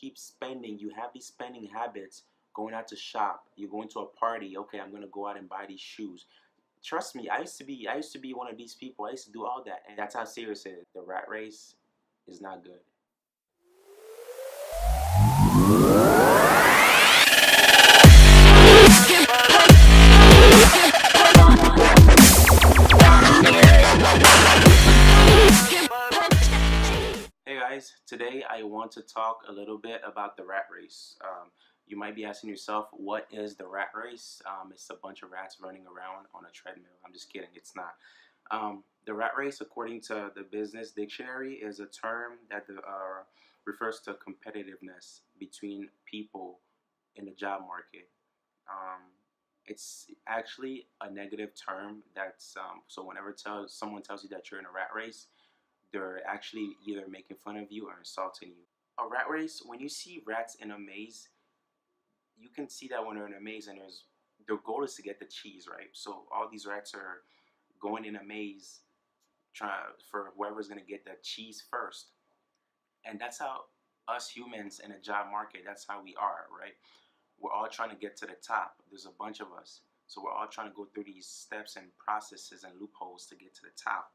keep spending. You have these spending habits, going out to shop. You're going to a party. Okay, I'm gonna go out and buy these shoes. Trust me, I used to be one of these people. I used to do all that, and that's how serious it is. The rat race is not good. Hey guys, today I want to talk a little bit about the rat race. You might be asking yourself, what is the rat race? It's a bunch of rats running around on a treadmill. I'm just kidding, it's not. The rat race, according to the Business Dictionary, is a term that refers to competitiveness between people in the job market. Um, it's actually a negative term. So whenever someone tells you that you're in a rat race, they're actually either making fun of you or insulting you. A rat race, when you see rats in a maze, you can see that when they're in a maze and their goal is to get the cheese, right? So all these rats are going in a maze trying for whoever's gonna get the cheese first. And that's how us humans in a job market, that's how we are, right? We're all trying to get to the top. There's a bunch of us. So we're all trying to go through these steps and processes and loopholes to get to the top.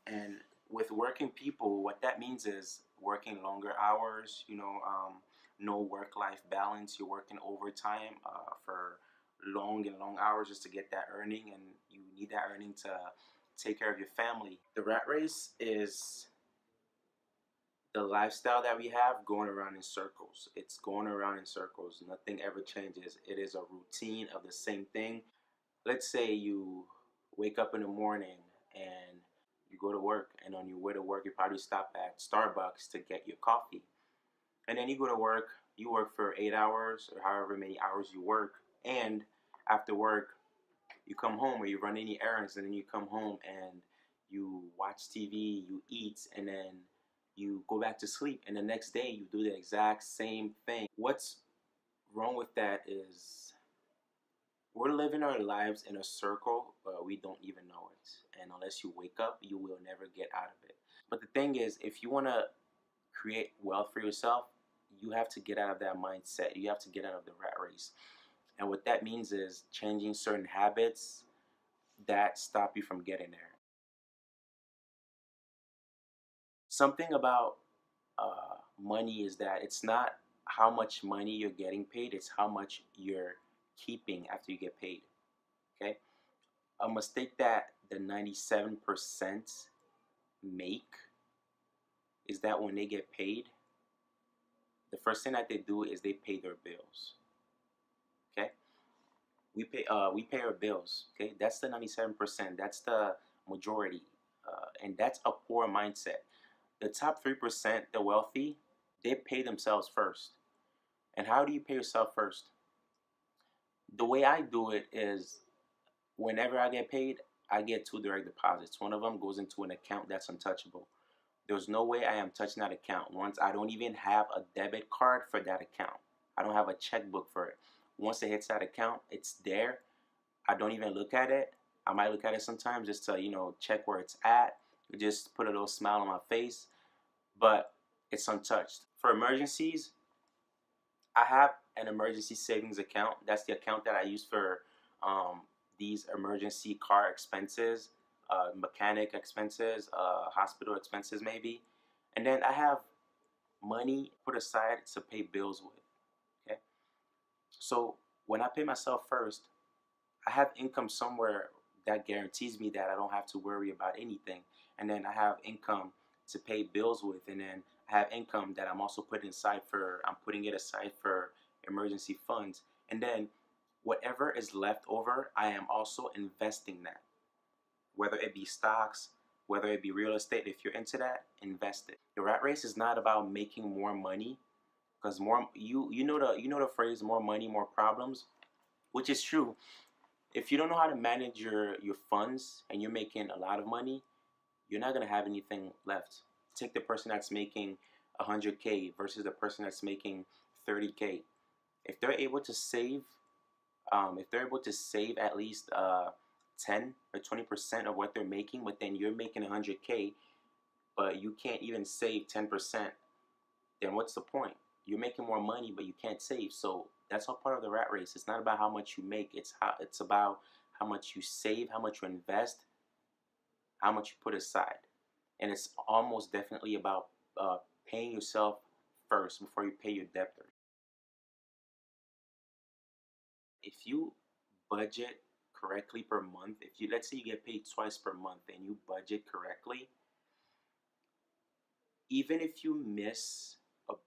And with working people, what that means is working longer hours, no work-life balance. You're working overtime for long hours just to get that earning, and you need that earning to take care of your family. The rat race is the lifestyle that we have going around in circles. It's going around in circles. Nothing ever changes. It is a routine of the same thing. Let's say you wake up in the morning and you go to work, and on your way to work, you probably stop at Starbucks to get your coffee. And then you go to work, you work for 8 hours or however many hours you work. And after work, you come home or you run any errands, and then you come home and you watch TV, you eat, and then you go back to sleep. And the next day, you do the exact same thing. What's wrong with that is we're living our lives in a circle, but we don't even know it. And unless you wake up, you will never get out of it. But the thing is, if you want to create wealth for yourself, you have to get out of that mindset. You have to get out of the rat race. And what that means is changing certain habits that stop you from getting there. Something about money is that it's not how much money you're getting paid, it's how much you're keeping after you get paid. Okay? A mistake that the 97% make is that when they get paid, the first thing that they do is they pay their bills. Okay? We pay our bills. Okay? That's the 97%. That's the majority. And that's a poor mindset. The top 3%, the wealthy, they pay themselves first. And how do you pay yourself first? The way I do it is whenever I get paid, I get two direct deposits. One of them goes into an account that's untouchable. There's no way I am touching that account. Once I don't even have a debit card for that account. I don't have a checkbook for it. Once it hits that account, it's there. I don't even look at it. I might look at it sometimes just to, check where it's at. Just put a little smile on my face. But it's untouched. For emergencies, I have an emergency savings account. That's the account that I use for these emergency car expenses, mechanic expenses, hospital expenses maybe. And then I have money put aside to pay bills with. Okay? So when I pay myself first, I have income somewhere that guarantees me that I don't have to worry about anything. And then I have income to pay bills with, and then I have income that I'm putting it aside for emergency funds. And then whatever is left over, I am also investing that. Whether it be stocks, whether it be real estate, if you're into that, invest it. The rat race is not about making more money, because you know the phrase more money, more problems, which is true. If you don't know how to manage your funds and you're making a lot of money, you're not going to have anything left. Take the person that's making 100K versus the person that's making 30K. If they're able to save, at least 10 or 20% of what they're making, but then you're making 100K, but you can't even save 10%, then what's the point? you're making more money, but you can't save. So that's all part of the rat race. It's not about how much you make. It's about how much you save, how much you invest, how much you put aside, and it's almost definitely about paying yourself first before you pay your debtors. If you budget correctly per month, if you let's say you get paid twice per month and you budget correctly, even if you miss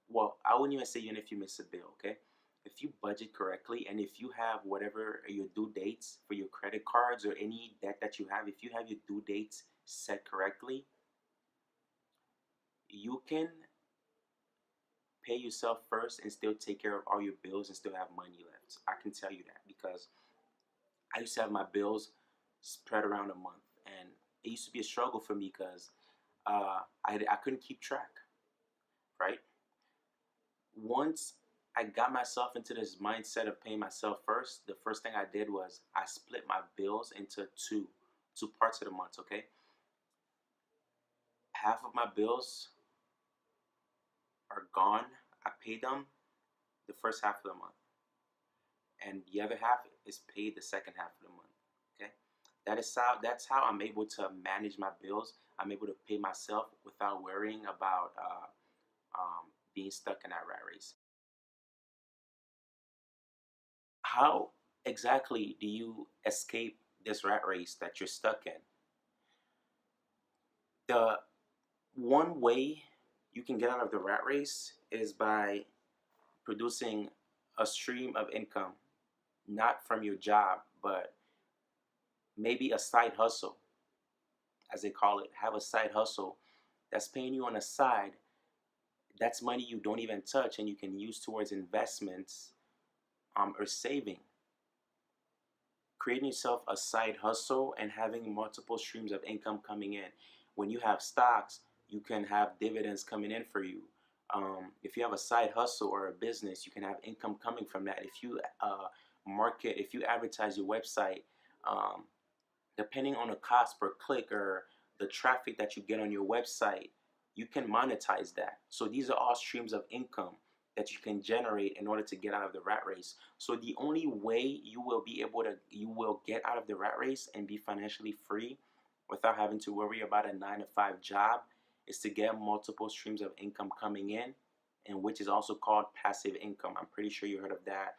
well, I wouldn't even say even if you miss a bill, okay? If you budget correctly and if you have whatever your due dates for your credit cards or any debt that you have, if you have your due dates set correctly, you can pay yourself first and still take care of all your bills and still have money left. I can tell you that because I used to have my bills spread around a month, and it used to be a struggle for me because I couldn't keep track, right? Once I got myself into this mindset of paying myself first, the first thing I did was I split my bills into two parts of the month. Okay, half of my bills are gone. I pay them the first half of the month, and the other half is paid the second half of the month. Okay, that's how I'm able to manage my bills. I'm able to pay myself without worrying about being stuck in that rat race. How exactly do you escape this rat race that you're stuck in? The one way you can get out of the rat race is by producing a stream of income, not from your job, but maybe a side hustle, as they call it. Have a side hustle that's paying you on the side. That's money you don't even touch and you can use towards investments or saving. Creating yourself a side hustle and having multiple streams of income coming in. When you have stocks, you can have dividends coming in for you. If you have a side hustle or a business, you can have income coming from that. If you if you advertise your website, um, depending on the cost per click or the traffic that you get on your website, you can monetize that. So these are all streams of income that you can generate in order to get out of the rat race. So the only way you will get out of the rat race and be financially free without having to worry about a 9 to 5 job is to get multiple streams of income coming in, and which is also called passive income. I'm pretty sure you heard of that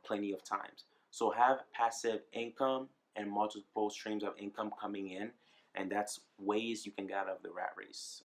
plenty of times. So have passive income and multiple streams of income coming in, and that's ways you can get out of the rat race.